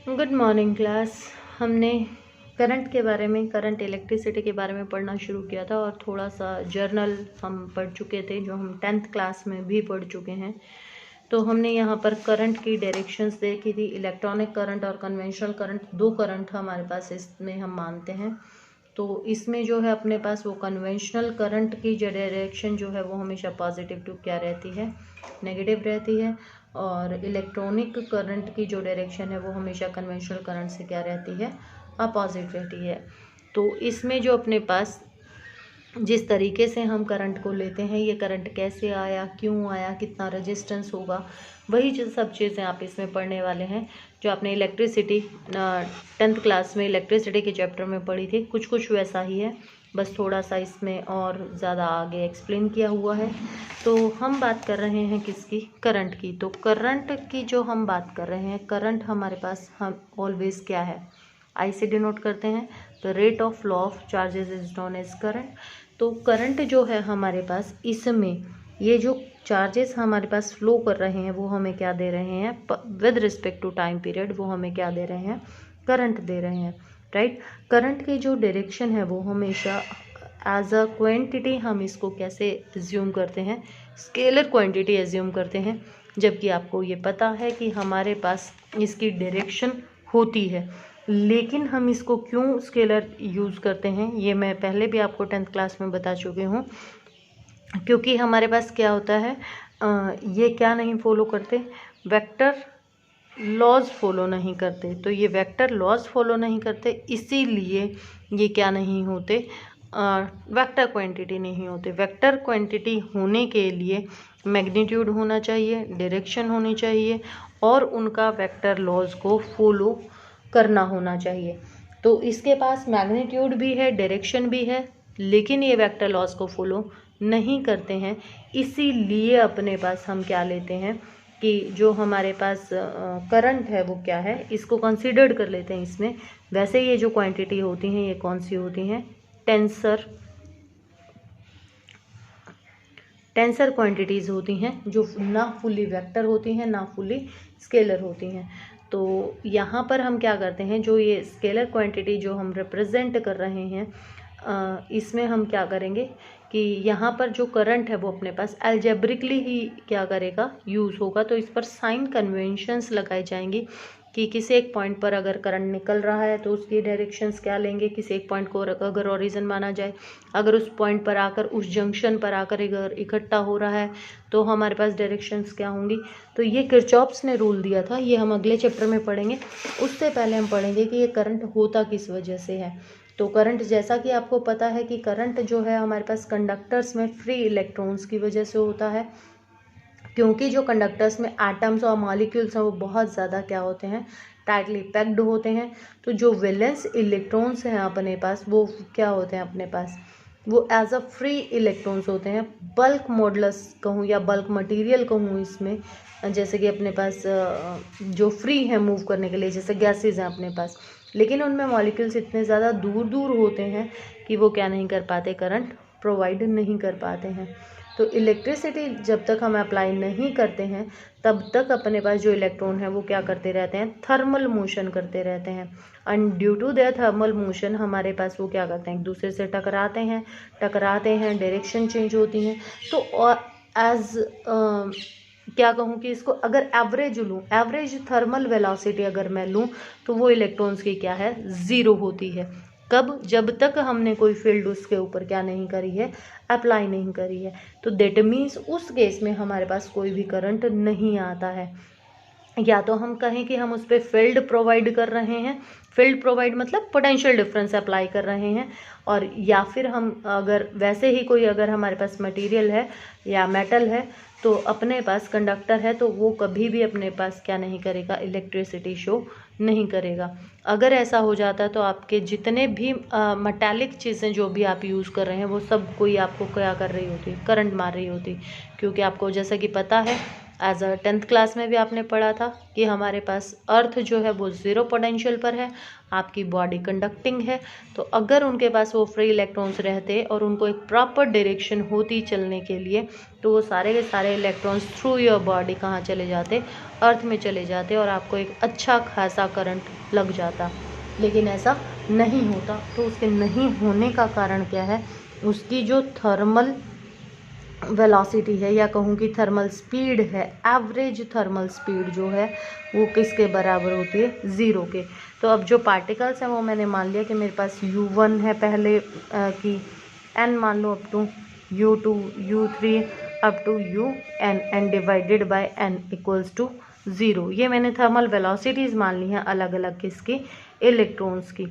Good morning class. हमने current के बारे में, करंट इलेक्ट्रिसिटी के बारे में पढ़ना शुरू किया था और थोड़ा सा जर्नल हम पढ़ चुके थे जो हम 10th क्लास में भी पढ़ चुके हैं। तो हमने यहाँ पर करंट की डायरेक्शंस देखी थी। इलेक्ट्रॉनिक करंट और कन्वेंशनल करंट, दो करंट हमारे पास इसमें हम मानते हैं। तो इसमें जो है अपने पास वो कन्वेंशनल करंट की जो डायरेक्शन जो है वो हमेशा पॉजिटिव टू क्या रहती है, नेगेटिव रहती है। और इलेक्ट्रॉनिक करंट की जो डायरेक्शन है वो हमेशा कन्वेंशनल करंट से क्या रहती है, अपोजिट रहती है। तो इसमें जो अपने पास जिस तरीके से हम करंट को लेते हैं, ये करंट कैसे आया, क्यों आया, कितना रेजिस्टेंस होगा, वही जो सब चीज़ें आप इसमें पढ़ने वाले हैं जो आपने इलेक्ट्रिसिटी 10th क्लास में इलेक्ट्रिसिटी के चैप्टर में पढ़ी थी। कुछ कुछ वैसा ही है, बस थोड़ा सा इसमें और ज़्यादा आगे एक्सप्लेन किया हुआ है। तो हम बात कर रहे हैं किसकी, करंट की। तो करंट की जो हम बात कर रहे हैं, करंट हमारे पास हम ऑलवेज क्या है, आई से डिनोट करते हैं। तो rate of flow of charges is known as current. तो करंट जो है हमारे पास, इसमें ये जो चार्जेस हमारे पास फ्लो कर रहे हैं वो हमें क्या दे रहे हैं, with respect to time period, वो हमें क्या दे रहे हैं, करंट दे रहे हैं, राइट। करंट की जो डायरेक्शन है वो हमेशा एज अ क्वांटिटी हम इसको कैसे एज्यूम करते हैं, स्केलर क्वांटिटी एज्यूम करते हैं। जबकि आपको ये पता है कि हमारे पास इसकी डायरेक्शन होती है, लेकिन हम इसको क्यों स्केलर यूज़ करते हैं ये मैं पहले भी आपको 10th क्लास में बता चुकी हूँ। क्योंकि हमारे पास क्या होता है, ये क्या नहीं फॉलो करते, वेक्टर लॉज फॉलो नहीं करते। तो ये वेक्टर लॉज फॉलो नहीं करते, इसीलिए ये क्या नहीं होते, वेक्टर क्वांटिटी नहीं होते। वेक्टर क्वांटिटी होने के लिए मैग्नीट्यूड होना चाहिए, डायरेक्शन होनी चाहिए और उनका वेक्टर लॉज को फॉलो करना होना चाहिए। तो इसके पास मैग्नीट्यूड भी है, डायरेक्शन भी है, लेकिन ये वेक्टर लॉज को फॉलो नहीं करते हैं। इसीलिए अपने पास हम क्या लेते हैं कि जो हमारे पास करंट है वो क्या है, इसको कंसीडर्ड कर लेते हैं इसमें। वैसे ये जो क्वांटिटी होती हैं ये कौन सी होती हैं, टेंसर क्वांटिटीज़ होती हैं, जो ना फुली वेक्टर होती हैं ना फुली स्केलर होती हैं। तो यहाँ पर हम क्या करते हैं, जो ये स्केलर क्वांटिटी जो हम रिप्रेजेंट कर रहे हैं, इसमें हम क्या करेंगे कि यहाँ पर जो करंट है वो अपने पास अलजेब्रिकली ही क्या करेगा, यूज़ होगा। तो इस पर साइन कन्वेंशंस लगाई जाएंगी कि किसी एक पॉइंट पर अगर करंट निकल रहा है तो उसकी डायरेक्शंस क्या लेंगे, किसी एक पॉइंट को अगर ओरिजिन माना जाए, अगर उस पॉइंट पर आकर, उस जंक्शन पर आकर अगर इकट्ठा हो रहा है तो हमारे पास डायरेक्शंस क्या होंगी। तो ये किरचॉफ्स ने रूल दिया था, ये हम अगले चैप्टर में पढ़ेंगे। उससे पहले हम पढ़ेंगे कि ये करंट होता किस वजह से है। तो करंट, जैसा कि आपको पता है कि करंट जो है हमारे पास कंडक्टर्स में फ्री इलेक्ट्रॉन्स की वजह से होता है। क्योंकि जो कंडक्टर्स में एटम्स और मॉलिक्यूल्स हैं वो बहुत ज़्यादा क्या होते हैं, टाइटली पैक्ड होते हैं। तो जो वैलेंस इलेक्ट्रॉन्स हैं अपने पास वो क्या होते हैं, अपने पास वो एज अ फ्री इलेक्ट्रॉन्स होते हैं। बल्क मॉडुलस कहूँ या बल्क मटेरियल कहूँ इसमें, जैसे कि अपने पास जो फ्री है मूव करने के लिए, जैसे गैसेज हैं अपने पास, लेकिन उनमें मॉलिक्यूल्स इतने ज़्यादा दूर दूर होते हैं कि वो क्या नहीं कर पाते, करंट प्रोवाइड नहीं कर पाते हैं। तो इलेक्ट्रिसिटी जब तक हम अप्लाई नहीं करते हैं तब तक अपने पास जो इलेक्ट्रॉन है वो क्या करते रहते हैं, थर्मल मोशन करते रहते हैं। And due to their thermal motion हमारे पास वो क्या करते हैं, एक दूसरे से टकराते हैं, डायरेक्शन चेंज होती हैं। तो एज क्या कहूँ कि इसको अगर एवरेज लूँ, एवरेज थर्मल वेलोसिटी अगर मैं लूँ तो वो इलेक्ट्रॉन्स की क्या है, ज़ीरो होती है। कब, जब तक हमने कोई फील्ड उसके ऊपर क्या नहीं करी है, अप्लाई नहीं करी है। तो दैट मीन्स उस केस में हमारे पास कोई भी करंट नहीं आता है। या तो हम कहें कि हम उस पर फील्ड प्रोवाइड कर रहे हैं, फील्ड प्रोवाइड मतलब पोटेंशियल डिफरेंस अप्लाई कर रहे हैं, और या फिर हम अगर वैसे ही कोई अगर हमारे पास मटेरियल है या मेटल है तो अपने पास कंडक्टर है तो वो कभी भी अपने पास क्या नहीं करेगा, इलेक्ट्रिसिटी शो नहीं करेगा। अगर ऐसा हो जाता है तो आपके जितने भी मेटालिक चीज़ें जो भी आप यूज़ कर रहे हैं वो सब कोई आपको क्या कर रही होती, करंट मार रही होती। क्योंकि आपको जैसा कि पता है एज अ 10th क्लास में भी आपने पढ़ा था कि हमारे पास अर्थ जो है वो 0 पोटेंशियल पर है, आपकी बॉडी कंडक्टिंग है। तो अगर उनके पास वो फ्री इलेक्ट्रॉन्स रहते और उनको एक प्रॉपर डायरेक्शन होती चलने के लिए, तो वो सारे के सारे इलेक्ट्रॉन्स थ्रू योर बॉडी कहाँ चले जाते, अर्थ में चले जाते और आपको एक अच्छा खासा करंट लग जाता। लेकिन ऐसा नहीं होता। तो उसके नहीं होने का कारण क्या है, उसकी जो थर्मल वेलोसिटी है या कहूँ कि थर्मल स्पीड है, एवरेज थर्मल स्पीड जो है वो किसके बराबर होती है, 0 के। तो अब जो पार्टिकल्स हैं वो मैंने मान लिया कि मेरे पास U1 है पहले की n मान लो up to U2 U3 up to UN and divided by n equals to 0। ये मैंने थर्मल वेलोसिटीज़ मान ली हैं अलग अलग किसकी, इलेक्ट्रॉन्स की।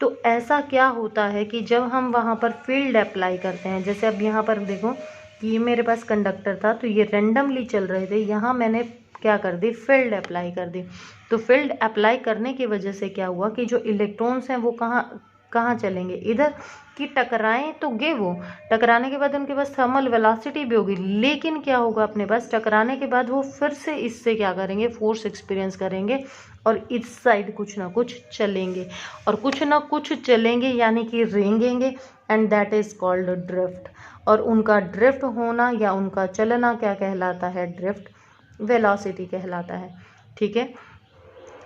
तो ऐसा क्या होता है कि जब हम वहाँ पर फील्ड अप्लाई करते हैं, जैसे अब यहाँ पर देखो कि ये मेरे पास कंडक्टर था तो ये रेंडमली चल रहे थे, यहाँ मैंने क्या कर दी, फील्ड अप्लाई कर दी। तो फील्ड अप्लाई करने की वजह से क्या हुआ कि जो इलेक्ट्रॉन्स हैं वो कहाँ चलेंगे, इधर कि टकराएं तो गे, वो टकराने के बाद उनके पास थर्मल वेलोसिटी भी होगी, लेकिन क्या होगा अपने पास, टकराने के बाद वो फिर से इससे क्या करेंगे, फोर्स एक्सपीरियंस करेंगे और इस साइड कुछ ना कुछ चलेंगे, और कुछ ना कुछ चलेंगे यानी कि रेंगेंगे, and that is called drift. और उनका ड्रिफ्ट होना या उनका चलना क्या कहलाता है, ड्रिफ्ट वेलोसिटी कहलाता है। ठीक है,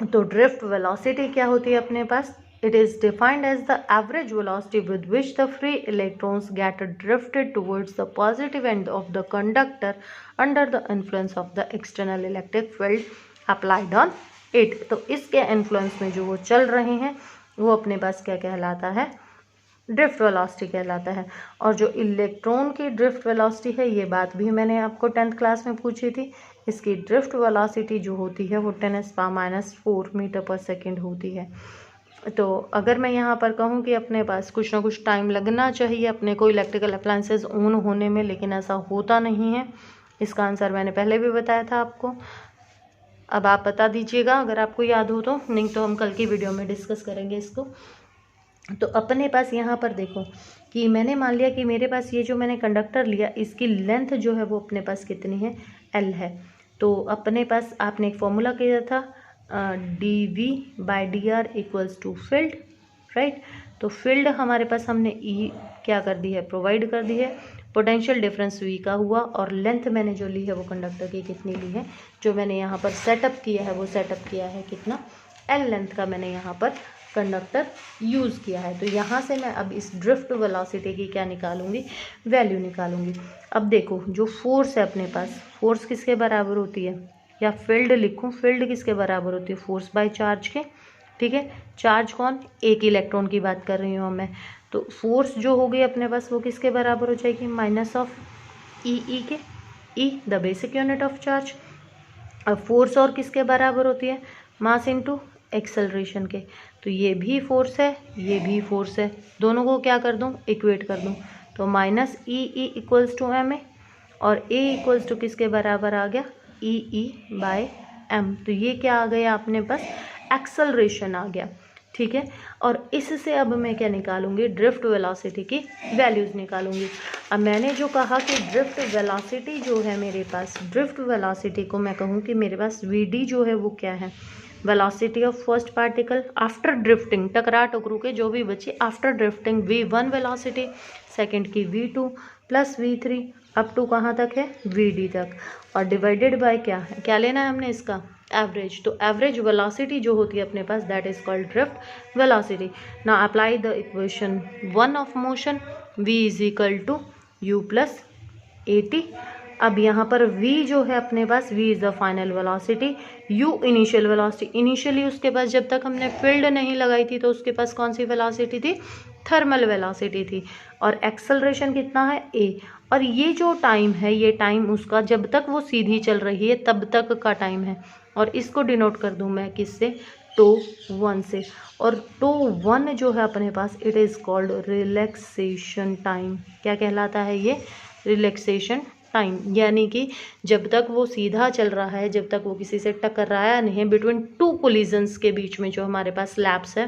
तो ड्रिफ्ट वेलोसिटी क्या होती है अपने पास, it is defined as the average velocity with which the free electrons get drifted towards the positive end of the conductor under the influence of the external electric field applied on it। तो इसके influence में जो वो चल रहे हैं वो अपने पास क्या कहलाता है, ड्रिफ्ट वेलोसिटी कहलाता है। और जो इलेक्ट्रॉन की ड्रिफ्ट वेलोसिटी है, ये बात भी मैंने आपको 10th क्लास में पूछी थी, इसकी ड्रिफ्ट वेलोसिटी जो होती है वो 10⁻⁴ मीटर पर सेकेंड होती है। तो अगर मैं यहाँ पर कहूँ कि अपने पास कुछ ना कुछ टाइम लगना चाहिए अपने को इलेक्ट्रिकल अप्लायंसेस ऑन होने में, लेकिन ऐसा होता नहीं है। इसका आंसर मैंने पहले भी बताया था आपको, अब आप बता दीजिएगा अगर आपको याद हो तो, नहीं तो हम कल की वीडियो में डिस्कस करेंगे इसको। तो अपने पास यहाँ पर देखो कि मैंने मान लिया कि मेरे पास ये जो मैंने कंडक्टर लिया इसकी लेंथ जो है वो अपने पास कितनी है, L है। तो अपने पास आपने एक फॉर्मूला किया था dV/dr equals to field, right. तो फील्ड हमारे पास हमने E क्या कर दी है, प्रोवाइड कर दी है, पोटेंशियल डिफरेंस V का हुआ, और लेंथ मैंने जो ली है वो कंडक्टर की कितनी ली है, जो मैंने यहाँ पर सेटअप किया है वो सेटअप किया है कितना, L लेंथ का मैंने यहाँ पर कंडक्टर यूज़ किया है। तो यहाँ से मैं अब इस ड्रिफ्ट वेलोसिटी की क्या निकालूंगी, वैल्यू निकालूंगी। अब देखो जो फोर्स है अपने पास, फोर्स किसके बराबर होती है, या फील्ड लिखूं, फील्ड किसके बराबर होती है, फोर्स बाय चार्ज के। ठीक है, चार्ज कौन, एक इलेक्ट्रॉन की बात कर रही हूँ मैं। तो फोर्स जो होगी अपने पास वो किसके बराबर हो जाएगी, माइनस ऑफ ई के, e the basic unit of charge. अब फोर्स और किसके बराबर होती है, मास इनटू एक्सेलरेशन के। तो ये भी फोर्स है, ये भी फोर्स है, दोनों को क्या कर दूं, इक्वेट कर दूं। तो minus E equals to m a, और ए इक्वल्स टू किसके बराबर आ गया, E/m। तो ये क्या आ गया अपने पास, एक्सेलरेशन आ गया। ठीक है, और इससे अब मैं क्या निकालूंगी, ड्रिफ्ट वेलोसिटी की वैल्यूज़ निकालूंगी। अब मैंने जो कहा कि ड्रिफ्ट वेलोसिटी जो है मेरे पास, ड्रिफ्ट वेलोसिटी को मैं कहूँ कि मेरे पास Vd जो है वो क्या है, velocity of first particle after drifting, टकरा टकरू के जो भी बचे after drifting, V1 velocity, second की V2 plus V3 up to कहाँ तक है, Vd तक, और डिवाइडेड बाय क्या है, क्या लेना है हमने इसका, एवरेज। तो एवरेज वेलोसिटी जो होती है अपने पास that is called drift velocity. Now apply the equation 1 of motion, V is equal to U plus AT। अब यहाँ पर V जो है अपने पास, V is the final velocity, U initial velocity. Initially उसके पास जब तक हमने फील्ड नहीं लगाई थी तो उसके पास कौन सी वेलोसिटी थी, थर्मल वेलोसिटी थी, और एक्सेलरेशन कितना है, A। और ये जो टाइम है, ये टाइम उसका जब तक वो सीधी चल रही है तब तक का टाइम है, और इसको डिनोट कर दूं मैं किससे, τ1 से। और τ1 जो है अपने पास, it is called relaxation time. क्या कहलाता है ये, रिलैक्सेशन टाइम, यानी कि जब तक वो सीधा चल रहा है, जब तक वो किसी से टकराया नहीं है, बिटवीन टू कोलिजन्स के बीच में जो हमारे पास लैप्स है,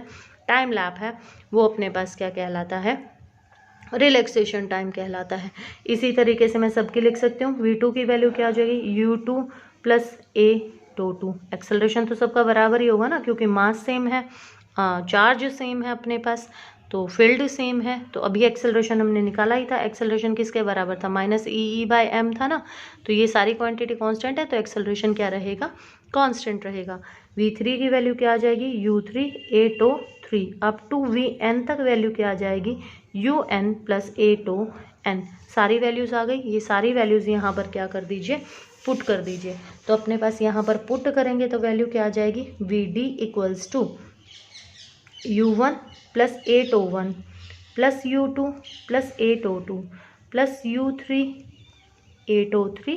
टाइम लैप है, वो अपने पास क्या कहलाता है, रिलैक्सेशन टाइम कहलाता है। इसी तरीके से मैं सबकी लिख सकती हूँ, V2 की वैल्यू क्या हो जाएगी, U2 प्लस a(2). एक्सेलरेशन तो सबका बराबर ही होगा ना, क्योंकि मास सेम है, चार्ज सेम है अपने पास, तो फील्ड सेम है। तो अभी एक्सेलरेशन हमने निकाला ही था, एक्सेलरेशन किसके बराबर था, -e/m था ना। तो ये सारी क्वांटिटी कांस्टेंट है, तो एक्सेलरेशन क्या रहेगा, कांस्टेंट रहेगा। v3 की वैल्यू क्या आ जाएगी, u3 a(3) up to vn तक वैल्यू क्या आ जाएगी, un प्लस a(n). सारी वैल्यूज आ गई, ये सारी वैल्यूज यहाँ पर क्या कर दीजिए, पुट कर दीजिए। तो अपने पास यहाँ पर पुट करेंगे तो वैल्यू क्या आ जाएगी, vd equals to u1 plus a(1) plus u2 plus a(2) plus u3 a(3)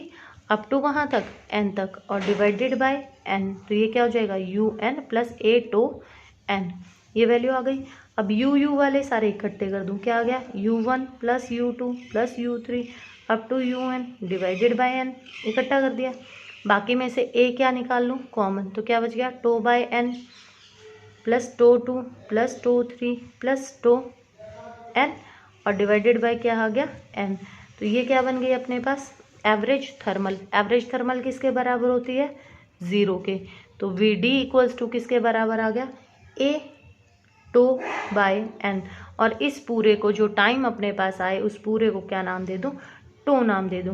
up to कहाँ तक, n तक, और डिवाइडेड बाय n। तो ये क्या हो जाएगा, un प्लस a(n). ये वैल्यू आ गई। अब u वाले सारे इकट्ठे कर दूं, क्या आ गया, u1 plus u2 plus u3 up to un divided by n। इकट्ठा कर दिया। बाकी में से a क्या निकाल लूँ, कॉमन, तो क्या बच गया, tau by n plus tau 2 plus tau 3 plus tau n, और डिवाइडेड बाय क्या आ गया, n। तो ये क्या बन गई अपने पास, एवरेज थर्मल। एवरेज थर्मल किसके बराबर होती है, 0 के। तो vd इक्वल्स टू किसके बराबर आ गया, a टो बाय n। और इस पूरे को जो टाइम अपने पास आए उस पूरे को क्या नाम दे दूं, टो नाम दे दूं,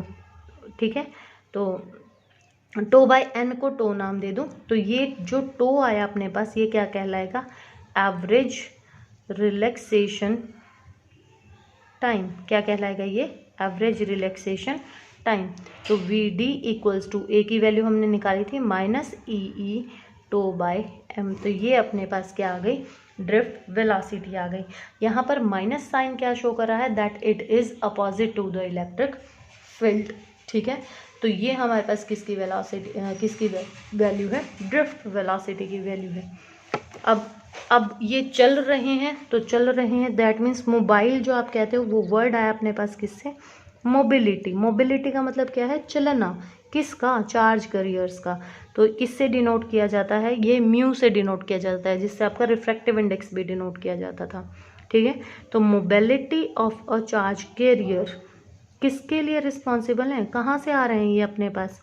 ठीक है। तो टो बाय n को टो नाम दे दूं, तो ये जो टो आया अपने पास ये क्या कहलाएगा, एवरेज रिलैक्सेशन टाइम। क्या कहलाएगा ये, एवरेज रिलैक्सेशन टाइम। तो vd इक्वल्स टू a की वैल्यू हमने निकाली थी -e टो बाय m। तो ये अपने पास क्या आ गई, ड्रिफ्ट वेलोसिटी आ गई। यहाँ पर माइनस साइन क्या शो कर रहा है, that it is opposite to the electric field, ठीक है। तो ये हमारे पास किसकी वेलोसिटी, किसकी वैल्यू है, ड्रिफ्ट वेलोसिटी की वैल्यू है। अब ये चल रहे हैं, तो चल रहे हैं दैट मीन्स मोबाइल जो आप कहते हो वो वर्ड आया अपने पास किससे, मोबिलिटी। मोबिलिटी का मतलब क्या है, चलना। किसका, चार्ज कैरियर्स का। तो किससे डिनोट किया जाता है, ये म्यू से डिनोट किया जाता है, जिससे आपका रिफ्रैक्टिव इंडेक्स भी डिनोट किया जाता था, ठीक है। तो mobility of a charge carrier किसके लिए रिस्पॉन्सिबल है, कहाँ से आ रहे हैं ये अपने पास,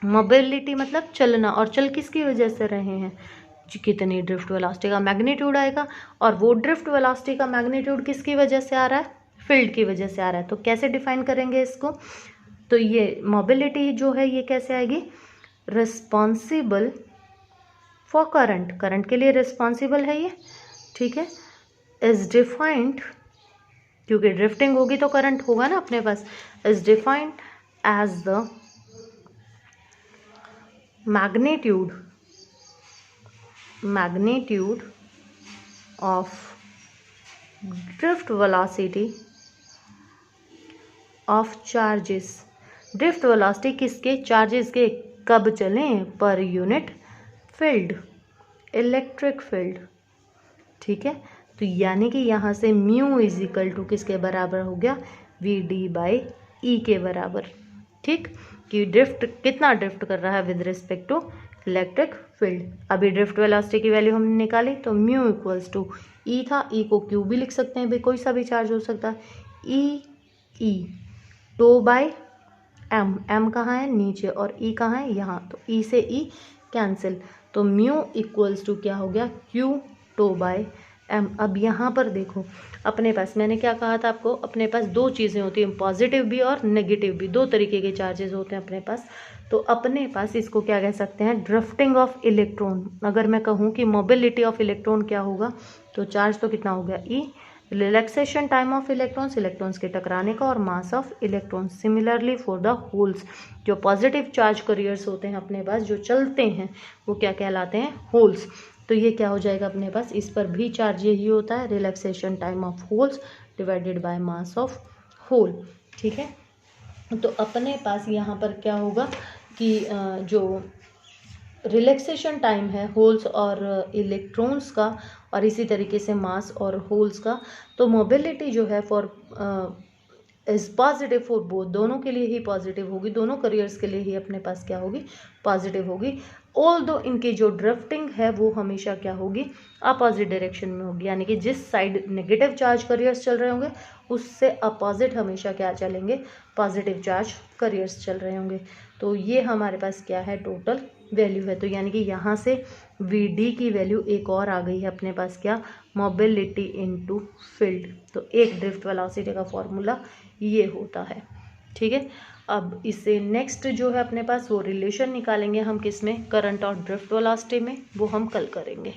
मोबिलिटी मतलब चलना, और चल किसकी वजह से रहे हैं, कितनी ड्रिफ्ट वेलोसिटी का मैग्नीट्यूड आएगा, और वो ड्रिफ्ट वेलोसिटी का मैग्नीट्यूड किसकी वजह से आ रहा है, फील्ड की वजह से आ रहा है। तो कैसे डिफाइन करेंगे इसको, तो ये मोबिलिटी जो है ये कैसे आएगी, रिस्पॉन्सिबल फॉर करंट, करंट के लिए रिस्पॉन्सिबल है ये, ठीक है। इज डिफाइंड, क्योंकि ड्रिफ्टिंग होगी तो करंट होगा ना अपने पास, is defined as the magnitude of drift velocity of charges। Drift velocity किसके, चार्जेस के, कब चलें, per unit field, electric field, ठीक है। तो यानी कि यहाँ से म्यू इज इक्वल टू किसके बराबर हो गया, vd बाई ई के बराबर, ठीक। कि ड्रिफ्ट कितना ड्रिफ्ट कर रहा है with respect to electric field. अभी ड्रिफ्ट वेलोसिटी की वैल्यू हमने निकाली, तो म्यू इक्वल्स टू ई था, ई को क्यू भी लिख सकते हैं भाई, कोई सा भी चार्ज हो सकता है, ई टो बाय एम, एम कहाँ है नीचे और ई कहाँ है यहाँ, तो ई से ई कैंसिल, तो म्यू इक्वल्स टू क्या हो गया, क्यू टो बाय एम। अब यहाँ पर देखो अपने पास, मैंने क्या कहा था आपको, अपने पास दो चीज़ें होती हैं, पॉजिटिव भी और नेगेटिव भी, दो तरीके के चार्जेस होते हैं अपने पास। तो अपने पास इसको क्या कह सकते हैं, ड्रिफ्टिंग ऑफ इलेक्ट्रॉन। अगर मैं कहूँ कि मोबिलिटी ऑफ इलेक्ट्रॉन क्या होगा, तो चार्ज तो कितना हो गया e, relaxation time of electrons, electrons के टकराने का, और mass of electrons. Similarly for the holes, जो पॉजिटिव चार्ज कैरियर्स होते हैं अपने पास जो चलते हैं वो क्या कहलाते हैं, होल्स। तो ये क्या हो जाएगा अपने पास, इस पर भी चार्ज यही होता है, relaxation time of holes divided by mass of hole, ठीक है। तो अपने पास यहाँ पर क्या होगा कि जो रिलैक्सेशन टाइम है होल्स और इलेक्ट्रॉन्स का, और इसी तरीके से मास और होल्स का, तो मोबिलिटी जो है for is positive for both, दोनों के लिए ही पॉजिटिव होगी, दोनों करियर्स के लिए ही अपने पास क्या होगी, पॉजिटिव होगी। ऑल दो इनकी जो ड्रिफ्टिंग है वो हमेशा क्या होगी, अपोजिट डायरेक्शन में होगी, यानी कि जिस साइड नेगेटिव चार्ज करियर्स चल रहे होंगे उससे अपोजिट हमेशा क्या चलेंगे, पॉजिटिव चार्ज करियर्स चल रहे होंगे। तो ये हमारे पास क्या है, टोटल वैल्यू है। तो यानी कि यहाँ से VD की वैल्यू एक और आ गई है अपने पास, क्या, मोबिलिटी इनटू फील्ड। तो एक ड्रिफ्ट वेलोसिटी का फॉर्मूला ये होता है। ठीक है, अब इससे नेक्स्ट जो है अपने पास वो रिलेशन निकालेंगे हम किस में, करंट और ड्रिफ्ट वेलोसिटी में, वो हम कल करेंगे।